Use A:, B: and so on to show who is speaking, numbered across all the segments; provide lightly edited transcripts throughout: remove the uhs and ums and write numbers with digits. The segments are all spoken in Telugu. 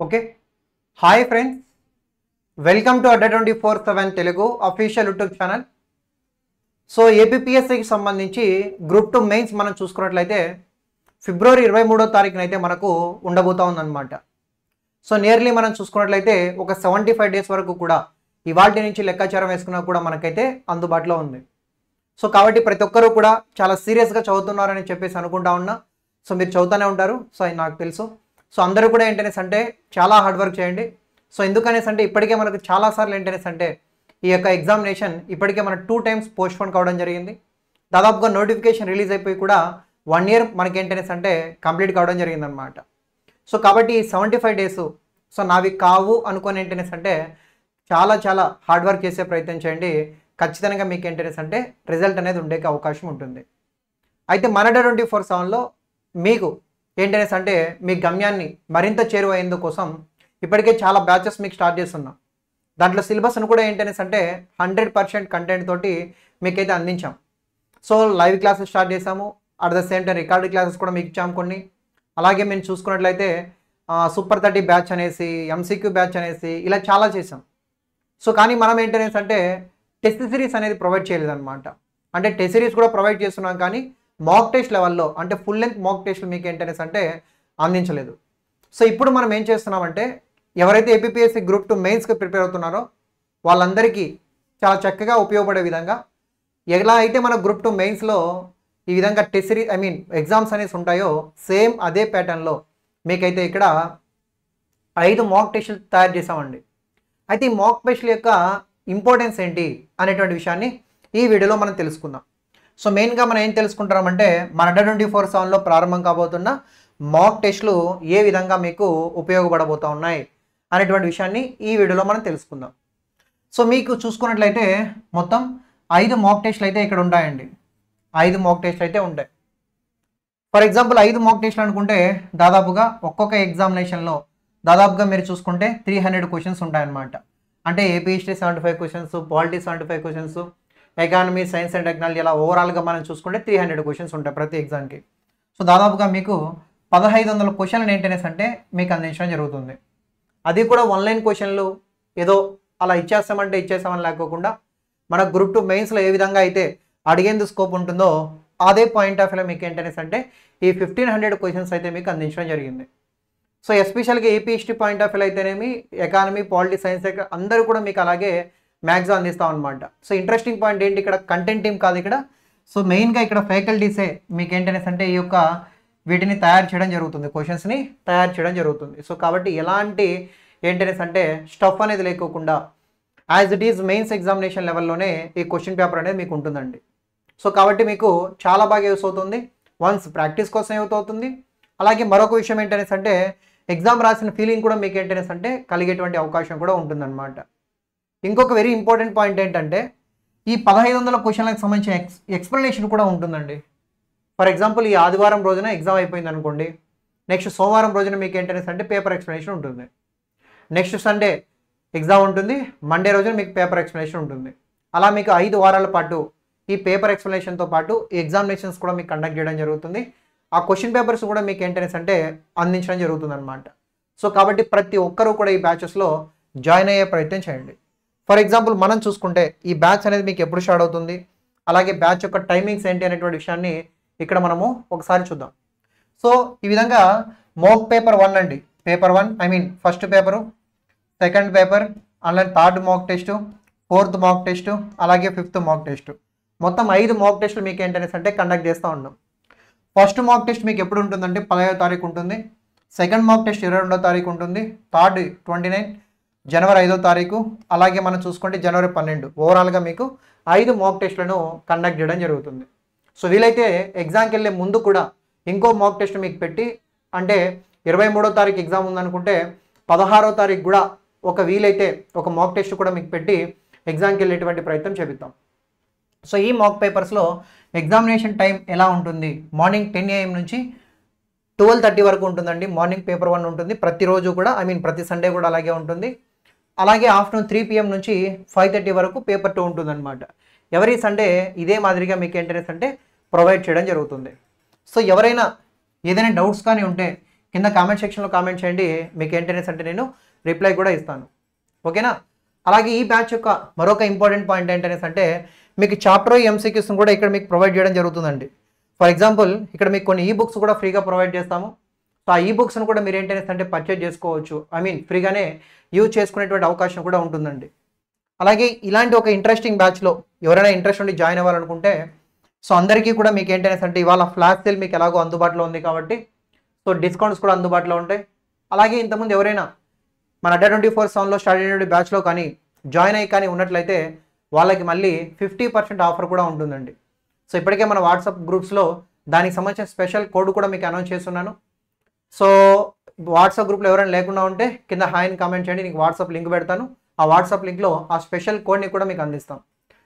A: Okay. Hi friends, welcome to Adda 24/7 Telugu official YouTube channel. So ఏపీఎస్సికి సంబంధించి గ్రూప్ 2 మెయిన్స్ మనం చూసుకున్నట్లయితే ఫిబ్రవరి 23వ తారీఖున అయితే మనకు ఉండబోతా ఉందన్నమాట. సో నియర్లీ మనం చూసుకున్నట్లయితే ఒక 75 డేస్ వరకు కూడా ఇవాల్టి నుంచి లెక్కాచారం వేసుకున్నా కూడా మనకైతే అందుబాటులో ఉంది. సో కాబట్టి ప్రతి ఒక్కరూ కూడా చాలా సీరియస్గా చదువుతున్నారని చెప్పేసి అనుకుంటా ఉన్నా. సో మీరు చదువుతూనే ఉంటారు, సో అది నాకు తెలుసు. సో అందరూ కూడా ఏంటనేసి అంటే చాలా హార్డ్ వర్క్ చేయండి. సో ఎందుకనేసి అంటే ఇప్పటికే మనకు చాలాసార్లు ఏంటనేసి అంటే ఈ యొక్క ఎగ్జామినేషన్ ఇప్పటికే మన 2 టైమ్స్ పోస్ట్పోన్ కావడం జరిగింది. దాదాపుగా నోటిఫికేషన్ రిలీజ్ అయిపోయి కూడా 1 ఇయర్ మనకి ఏంటనేసి అంటే కంప్లీట్ కావడం జరిగిందనమాట. సో కాబట్టి 75 డేస్ సో నావి కావు అనుకొని ఏంటనేసి అంటే చాలా చాలా హార్డ్ వర్క్ చేసే ప్రయత్నం చేయండి. ఖచ్చితంగా మీకు ఏంటనేసి అంటే రిజల్ట్ అనేది ఉండే అవకాశం ఉంటుంది. అయితే మన అడ్డా 24/7లో మీకు ఏంటనేసి అంటే మీ గమ్యాన్ని మరింత చేరువయ్యేందుకోసం ఇప్పటికే చాలా బ్యాచెస్ మీకు స్టార్ట్ చేస్తున్నాం. దాంట్లో సిలబస్ను కూడా ఏంటనేసి అంటే 100% కంటెంట్ తోటి మీకైతే అందించాం. సో లైవ్ క్లాసెస్ స్టార్ట్ చేసాము, at the same time record classes కూడా మీకు ఇచ్చాము కొన్ని. అలాగే మేము చూసుకున్నట్లయితే సూపర్ 30 బ్యాచ్ అనేసి, ఎంసీక్యూ బ్యాచ్ అనేసి ఇలా చాలా చేసాం. సో కానీ మనం ఏంటనేసి అంటే టెస్ట్ సిరీస్ అనేది ప్రొవైడ్ చేయలేదన్నమాట. అంటే టెస్ట్ సిరీస్ కూడా ప్రొవైడ్ చేస్తున్నాం కానీ మాక్ టెస్ట్ లెవెల్లో అంటే ఫుల్ లెంత్ మాక్ టెస్ట్లు మీకు ఏంటనేసి అంటే అందించలేదు. సో ఇప్పుడు మనం ఏం చేస్తున్నామంటే ఎవరైతే ఏపీఎస్సి గ్రూప్ 2 మెయిన్స్కి ప్రిపేర్ అవుతున్నారో వాళ్ళందరికీ చాలా చక్కగా ఉపయోగపడే విధంగా ఎలా అయితే మన గ్రూప్ 2 మెయిన్స్లో ఈ విధంగా టెస్ట్ సిరీస్ ఎగ్జామ్స్ అనేసి ఉంటాయో సేమ్ అదే ప్యాటర్న్లో మీకైతే ఇక్కడ 5 మాక్ టెస్టులు తయారు చేసామండి. అయితే ఈ మాక్ టెస్టుల యొక్క ఇంపార్టెన్స్ ఏంటి అనేటువంటి విషయాన్ని ఈ వీడియోలో మనం తెలుసుకుందాం. సో మెయిన్గా మనం ఏం తెలుసుకుంటామంటే మన అడ్డా 24/7లో ప్రారంభం కాబోతున్న మాక్ టెస్టులు ఏ విధంగా మీకు ఉపయోగపడబోతూ ఉన్నాయి అనేటువంటి విషయాన్ని ఈ వీడియోలో మనం తెలుసుకుందాం. సో మీకు చూసుకున్నట్లయితే మొత్తం 5 మాక్ టెస్టులు అయితే ఇక్కడ ఉంటాయండి. 5 మాక్ టెస్టులు అయితే ఉంటాయి. ఫర్ ఎగ్జాంపుల్ 5 మాక్ టెస్టులు అనుకుంటే దాదాపుగా ఒక్కొక్క ఎగ్జామినేషన్లో దాదాపుగా మీరు చూసుకుంటే 300 క్వశ్చన్స్ ఉంటాయన్నమాట. అంటే AP history 75 questions, polity 75 questions, economy, science and technology ఇలా ఓవరాల్గా మనం చూసుకుంటే 300 క్వశ్చన్స్ ఉంటాయి ప్రతి ఎగ్జామ్కి. సో దాదాపుగా మీకు 1500 క్వశ్చన్లు ఏంటనేసి అంటే మీకు అందించడం జరుగుతుంది. అది కూడా ఆన్లైన్ క్వశ్చన్లు ఏదో అలా ఇచ్చేస్తామంటే ఇచ్చేస్తామని లేకోకుండా మన గ్రూప్ 2 మెయిన్స్లో ఏ విధంగా అయితే అడిగేందుకు స్కోప్ ఉంటుందో అదే పాయింట్ ఆఫ్ వ్యూలో మీకు ఏంటనేసి అంటే ఈ 1500 క్వశ్చన్స్ అయితే మీకు అందించడం జరిగింది. సో ఎస్పెషల్గా ఏపీ హిస్టరీ పాయింట్ ఆఫ్ వ్యూలో అయితేనేమి, ఎకానమీ, పాలిటీ, సైన్స్ అందరూ కూడా మీకు అలాగే మ్యాక్సిమం అందిస్తాం అనమాట. సో ఇంట్రెస్టింగ్ పాయింట్ ఏంటి, ఇక్కడ కంటెంట్ టీమ్ కాదు ఇక్కడ. సో మెయిన్గా ఇక్కడ ఫ్యాకల్టీసే మీకు ఏంటనేసి అంటే ఈ యొక్క వీటిని తయారు చేయడం జరుగుతుంది, క్వశ్చన్స్ని తయారు చేయడం జరుగుతుంది. సో కాబట్టి ఎలాంటి ఏంటనేసి అంటే స్టఫ్ అనేది లేకోకుండా as it is mains examination లెవెల్లోనే ఈ క్వశ్చన్ పేపర్ అనేది మీకు ఉంటుందండి. సో కాబట్టి మీకు చాలా బాగా యూస్ అవుతుంది. వన్స్ ప్రాక్టీస్ కోసం యూస్ అవుతుంది. అలాగే మరొక విషయం ఏంటనేసి అంటే ఎగ్జామ్ రాసిన ఫీలింగ్ కూడా మీకు ఏంటనేసి అంటే కలిగేటువంటి అవకాశం కూడా ఉంటుందన్నమాట. ఇంకొక వెరీ ఇంపార్టెంట్ పాయింట్ ఏంటంటే ఈ 1500 క్వశ్చన్లకు సంబంధించిన ఎక్స్ప్లెనేషన్ కూడా ఉంటుందండి. ఫర్ ఎగ్జాంపుల్ ఈ ఆదివారం రోజున ఎగ్జామ్ అయిపోయింది అనుకోండి, నెక్స్ట్ సోమవారం రోజున మీకు ఏంటనేసి అంటే పేపర్ ఎక్స్ప్లెనేషన్ ఉంటుంది. నెక్స్ట్ సండే ఎగ్జామ్ ఉంటుంది, మండే రోజున మీకు పేపర్ ఎక్స్ప్లెనేషన్ ఉంటుంది. అలా మీకు 5 వారాల పాటు ఈ పేపర్ ఎక్స్ప్లెనేషన్తో పాటు ఈ ఎగ్జామినేషన్స్ కూడా మీకు కండక్ట్ చేయడం జరుగుతుంది. ఆ క్వశ్చన్ పేపర్స్ కూడా మీకు ఏంటనేసి అంటే అందించడం జరుగుతుంది అనమాట. సో కాబట్టి ప్రతి ఒక్కరూ కూడా ఈ బ్యాచెస్లో జాయిన్ అయ్యే ప్రయత్నం చేయండి. ఫర్ ఎగ్జాంపుల్ మనం చూసుకుంటే ఈ బ్యాచ్ అనేది మీకు ఎప్పుడు స్టార్ట్ అవుతుంది, అలాగే బ్యాచ్ యొక్క టైమింగ్స్ ఏంటి అనేటువంటి విషయాన్ని ఇక్కడ మనము ఒకసారి చూద్దాం. సో ఈ విధంగా మాక్ పేపర్ 1 అండి, paper 1 first paper, second paper, అలాగే 3rd mock test, 4th mock test, అలాగే 5th మాక్ టెస్ట్, మొత్తం 5 మాక్ టెస్టులు మీకు ఏంటనేసి అంటే కండక్ట్ చేస్తూ ఉన్నాం. ఫస్ట్ మాక్ టెస్ట్ మీకు ఎప్పుడు ఉంటుందంటే 15వ తారీఖు ఉంటుంది. సెకండ్ మాక్ టెస్ట్ 22వ తారీఖు ఉంటుంది. 3rd 29 జనవరి 5వ తారీఖు, అలాగే మనం చూసుకుంటే జనవరి 12. ఓవరాల్గా మీకు 5 మాక్ టెస్టులను కండక్ట్ చేయడం జరుగుతుంది. సో వీలైతే ఎగ్జామ్కి వెళ్ళే ముందు కూడా ఇంకో మాక్ టెస్ట్ మీకు పెట్టి, అంటే 23వ తారీఖు ఎగ్జామ్ ఉందనుకుంటే 16వ తారీఖు కూడా ఒక వీలైతే ఒక మాక్ టెస్ట్ కూడా మీకు పెట్టి ఎగ్జామ్కి వెళ్ళేటువంటి ప్రయత్నం చేపిద్దాం. సో ఈ మాక్ పేపర్స్లో ఎగ్జామినేషన్ టైం ఎలా ఉంటుంది, మార్నింగ్ 10 AM నుంచి 12:30 వరకు ఉంటుందండి. మార్నింగ్ పేపర్ 1 ఉంటుంది ప్రతిరోజు కూడా, ప్రతి సండే కూడా అలాగే ఉంటుంది. అలాగే ఆఫ్టర్నూన్ 3 PM నుంచి 5:30 వరకు పేపర్ 2 ఉంటుందన్నమాట. ఎవరీ సండే ఇదే మాదిరిగా మీకు ఏంటనేసి అంటే ప్రొవైడ్ చేయడం జరుగుతుంది. సో ఎవరైనా ఏదైనా డౌట్స్ కానీ ఉంటే కింద కామెంట్ సెక్షన్లో కామెంట్ చేయండి, మీకు ఏంటనేసి అంటే నేను రిప్లై కూడా ఇస్తాను. ఓకేనా? అలాగే ఈ బ్యాచ్ యొక్క మరొక ఇంపార్టెంట్ పాయింట్ ఏంటనేసి అంటే మీకు చాప్టర్ ఎంసీక్యూస్ని కూడా ఇక్కడ మీకు ప్రొవైడ్ చేయడం జరుగుతుందండి. ఫర్ ఎగ్జాంపుల్ ఇక్కడ మీకు కొన్ని ఈ బుక్స్ కూడా ఫ్రీగా ప్రొవైడ్ చేస్తాము. సో ఆ ఈ బుక్స్ని కూడా మీరు ఏంటనేసి అంటే పర్చేజ్ చేసుకోవచ్చు, ఫ్రీగానే యూజ్ చేసుకునేటువంటి అవకాశం కూడా ఉంటుందండి. అలాగే ఇలాంటి ఒక ఇంట్రెస్టింగ్ బ్యాచ్లో ఎవరైనా ఇంట్రెస్ట్ ఉండి జాయిన్ అవ్వాలనుకుంటే సో అందరికీ కూడా మీకు ఏంటనేసి అంటే ఇవాళ ఫ్లాష్ సేల్ మీకు ఎలాగో అందుబాటులో ఉంది కాబట్టి సో డిస్కౌంట్స్ కూడా అందుబాటులో ఉంటాయి. అలాగే ఇంతకుముందు ఎవరైనా మన అడ్డా 24/7లో స్టార్ట్ అయినటువంటి బ్యాచ్లో కానీ జాయిన్ అయ్యి కానీ ఉన్నట్లయితే వాళ్ళకి మళ్ళీ 50% ఆఫర్ కూడా ఉంటుందండి. సో ఇప్పటికే మన వాట్సాప్ గ్రూప్స్లో దానికి సంబంధించిన స్పెషల్ కోడ్ కూడా మీకు అనౌన్స్ చేస్తున్నాను. సో వాట్సాప్ గ్రూప్లో ఎవరైనా లేకుండా ఉంటే కింద హాయ్ అని కామెంట్ చేయండి, నీకు వాట్సాప్ లింక్ పెడతాను. ఆ వాట్సాప్ లింక్లో ఆ స్పెషల్ కోడ్ని కూడా మీకు అందిస్తాం.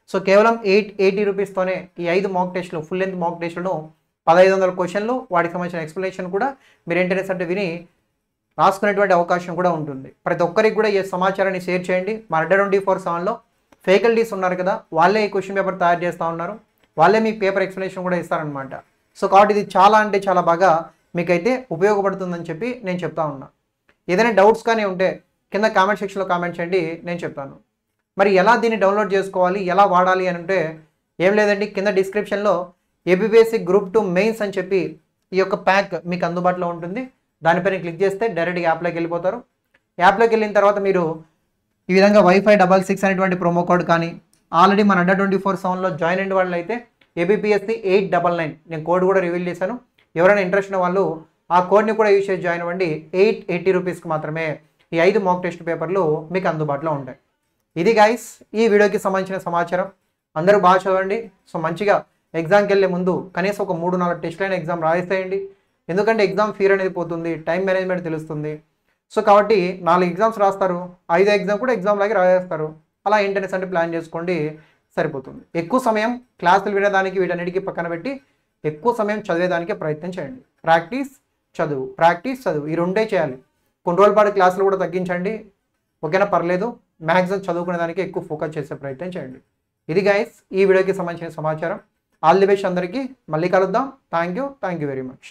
A: సో కేవలం 880 రూపీస్తోనే ఈ 5 మాక్ టెస్ట్లు, ఫుల్ లెంత్ మాక్ టెస్ట్లను 1500 క్వశ్చన్లు, వాటికి సంబంధించిన ఎక్స్ప్లెనేషన్ కూడా మీరు ఏంటనేసి అంటే విని రాసుకునేటువంటి అవకాశం కూడా ఉంటుంది. ప్రతి ఒక్కరికి కూడా ఈ సమాచారాన్ని షేర్ చేయండి. మన అడ్డా 24/7లో ఫ్యాకల్టీస్ ఉన్నారు కదా, వాళ్ళే ఈ క్వశ్చన్ పేపర్ తయారు చేస్తూ ఉన్నారు, వాళ్ళే మీకు పేపర్ ఎక్స్ప్లెనేషన్ కూడా ఇస్తారనమాట. సో కాబట్టి ఇది చాలా అంటే చాలా బాగా మీకైతే ఉపయోగపడుతుందని చెప్పి నేను చెప్తా ఉన్నా. ఏదైనా డౌట్స్ కానీ ఉంటే కింద కామెంట్ సెక్షన్లో కామెంట్ చేయండి, నేను చెప్తాను. మరి ఎలా దీన్ని డౌన్లోడ్ చేసుకోవాలి, ఎలా వాడాలి అని అంటే ఏం లేదండి, కింద డిస్క్రిప్షన్లో ఏపీపీఎస్సీ గ్రూప్ 2 మెయిన్స్ అని చెప్పి ఈ యొక్క ప్యాక్ మీకు అందుబాటులో ఉంటుంది. దానిపైన క్లిక్ చేస్తే డైరెక్ట్గా యాప్లోకి వెళ్ళిపోతారు. యాప్లోకి వెళ్ళిన తర్వాత మీరు ఈ విధంగా వైఫై 66 అనేటువంటి ప్రోమో కోడ్ కానీ ఆల్రెడీ మన అడ్డా 24/7లో జాయిన్ అయిన వాళ్ళు అయితే ఏపీపీఎస్సీ 899 నేను కోడ్ కూడా రివీల్ చేశాను. ఎవరైనా ఇంట్రెస్ట్ ఉన్న వాళ్ళు ఆ కోడ్ని కూడా యూజ్ చేసి జాయిన్ అవ్వండి. 880 రూపీస్కి మాత్రమే ఈ 5 మాక్ టెస్ట్ పేపర్లు మీకు అందుబాటులో ఉంటాయి. ఇది గైస్ ఈ వీడియోకి సంబంధించిన సమాచారం. అందరూ బాగా చదవండి. సో మంచిగా ఎగ్జామ్కి వెళ్ళే ముందు కనీసం ఒక 3-4 టెస్ట్లైన ఎగ్జామ్ రాసేయండి. ఎందుకంటే ఎగ్జామ్ ఫీర్ అనేది పోతుంది, టైం మేనేజ్మెంట్ తెలుస్తుంది. సో కాబట్టి 4 ఎగ్జామ్స్ రాస్తారు, 5 ఎగ్జామ్ కూడా ఎగ్జామ్ లాగే రాసేస్తారు. అలా ఇంటర్నెస్ అంటే ప్లాన్ చేసుకోండి, సరిపోతుంది. ఎక్కువ సమయం క్లాసులు వినేదానికి వీటన్నిటికీ పక్కన పెట్టి ఎక్కువ సమయం చదివేదానికే ప్రయత్నం చేయండి. ప్రాక్టీస్ చదువు ఈ రెండే చేయాలి. కొన్ని రోజుల పాటు క్లాసులు కూడా తగ్గించండి, ఓకేనా? పర్లేదు, మ్యాక్సిమం చదువుకునే దానికి ఎక్కువ ఫోకస్ చేసే ప్రయత్నం చేయండి. ఇది గైస్ ఈ వీడియోకి సంబంధించిన సమాచారం. ఆల్ ది బెస్ట్ అందరికీ. మళ్ళీ కలుద్దాం. Thank you very much.